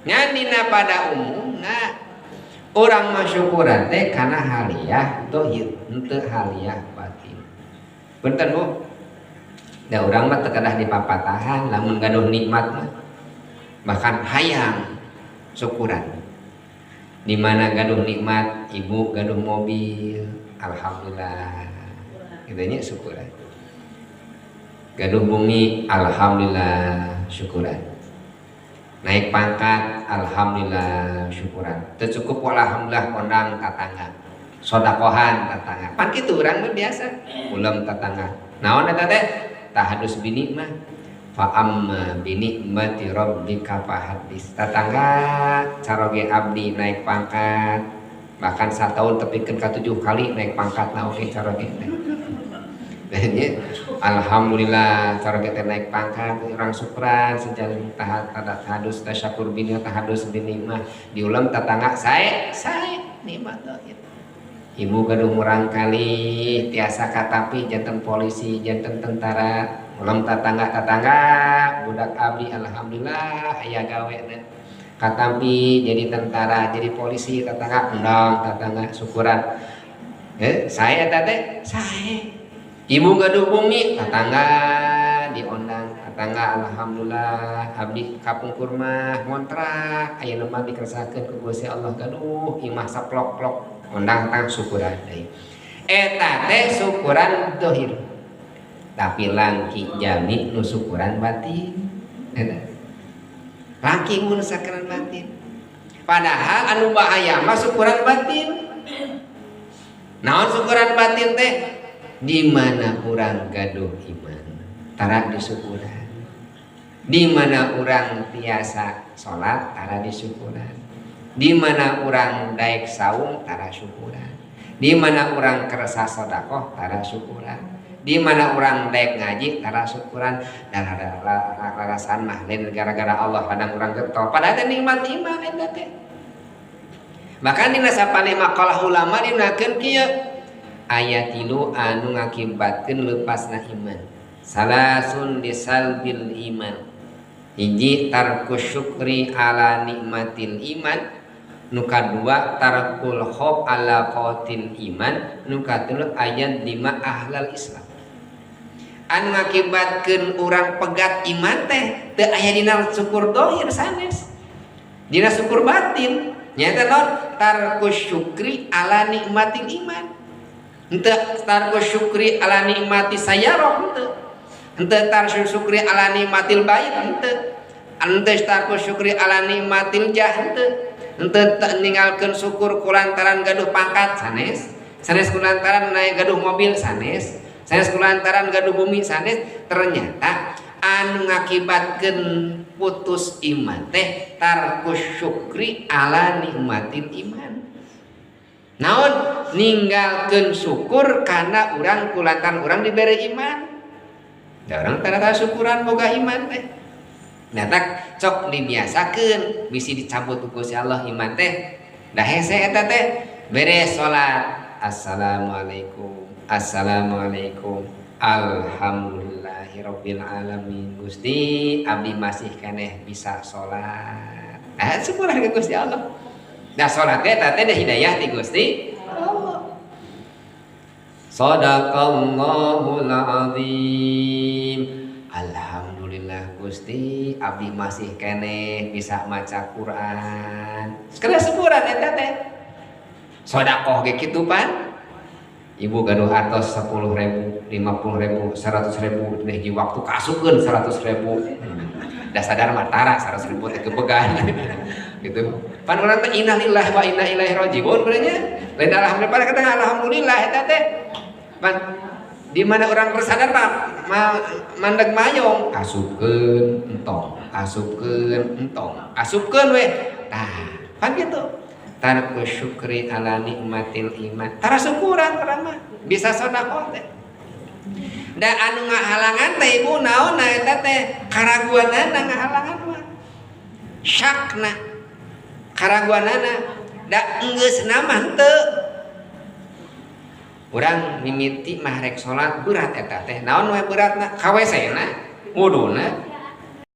Nganina pada umumna orang masyukuran teh karena haliyah dohir untuk haliyah batin. Punten Bu, da urang mah teu kadah dipapatahan lamun gaduh nikmat mah bahkan hayang syukuran. Di mana gaduh nikmat, ibu gaduh mobil, alhamdulillah, kitanya syukuran. Gaduh bumi, alhamdulillah, syukuran. Naik pangkat, alhamdulillah, syukuran. Teu cukup alhamdulillah kondang tatangga, sodakohan tatangga. Pan kitu urang mah biasa, ulam tatangga. Naon eta teh? Tahadus bini mah. Fa amma bi ni'mati rabbika fahaddits. Tatangga caroge abdi naik pangkat bahkan 1 tahun tepikeun ka 7 kali naik pangkatna oke caroge teh. Alhamdulillah caroge teh naik pangkat urang syukran sejan tahadus tasyakur bini tahadus bini mah diulang tatangga sae nikmat dohir. Ibu gaduh murang kali tiasa katapi janten polisi janten tentara ulam tatangga budak abdi alhamdulillah aya gawe katampi jadi tentara jadi polisi tatangga undang tatangga syukuran saya teh saya ibu gaduh bumi tatangga diundang tatangga alhamdulillah abdi kapungkur mah ngontrak aya lemah dikeresakeun ku Gusti Allah gaduh imah saplok-plok undang tang syukuran deui eta teh syukuran dohir. Tapi langki jami nu syukuran batin. Langki mun syukuran batin. Padahal anu bahaya mah syukuran batin. Naon syukuran batin teh? Di mana urang gaduh iman, tara disyukuran. Di mana urang tiasa salat, tara disyukuran. Di mana urang daek saum, tara syukuran. Di mana urang kerasa sedekah, tara syukuran. Di mana orang daek ngaji tara syukuran dan ada rarasan mah lain gara-gara Allah kadang urang getol padahal teh nikmat iman eta teh. Maka dina sapane maqalah ulama dinakeun kieu aya 3 anu ngakibatkeun lepasna iman. Salasun disalbil iman. Hiji tarkus syukri ala nikmatil iman. Nu kadua tarkul khof ala qatil iman. Nu katilu ayat 5 ahlal Islam. Anu ngakibatkeun urang pegat iman teh teu aya dina syukur dohir sanes. Dina syukur batin nyaeta naon tarkus syukri ala nikmatil iman. Henteu tarkus syukri ala nikmati sayyarah henteu. Henteu tarkus syukri ala nikmatil bait henteu. Henteu tarkus syukri ala nikmatil jah henteu. Henteu ninggalkeun syukur kulantaran gaduh pangkat sanes. Sanes kulantaran naik gaduh mobil sanes. Sanes kulantaran gaduh bumi sanes. Ternyata anu ngakibatkeun putus iman teh tarkus syukri ala nikmatil iman. Naon ninggalkeun syukur karena urang kulantaran urang diberi iman. Da urang tara syukuran boga iman teh. Nyatak cok dibiasakeun bisi dicabut ku Gusti Allah iman teh. Da hese eta teh beres salat assalamualaikum assalamualaikum alhamdulillahirabbil alamin Gusti abdi masih keneh bisa salat. Syukuran ka Gusti Allah. Da salat eta teh hidayah ti Gusti Allah. Shadaqallahul azim. Alhamdulillah Gusti abdi masih keneh bisa maca Quran. Sekali syukuran eta teh. Sedekah ge kitu pan. Ibu gaduh hartos 10.000, 50.000, 100.000 deh di waktu kasukeun 100.000. Da sadar mah tara 100.000 teh kebegan. Gitu. Pan urang teh innalillahi wa inna ilaihi rajiun benernya. Lain alhamdulillah kata alhamdulillah eta teh. Pan di mana orang bersadar mandeg mayong asupkeun entong asupkeun we tah kan gitu tarku syukri ala nikmatil iman tara syukuran tara mah bisa sedekah teh da anu ngahalangan teh ibu naon eta teh karaguanana ngahalangan mah syakna karaguanana da enggeusna mah teu urang mimiti mah rek salat berat eta teh naon we beratna ka WC na wuduna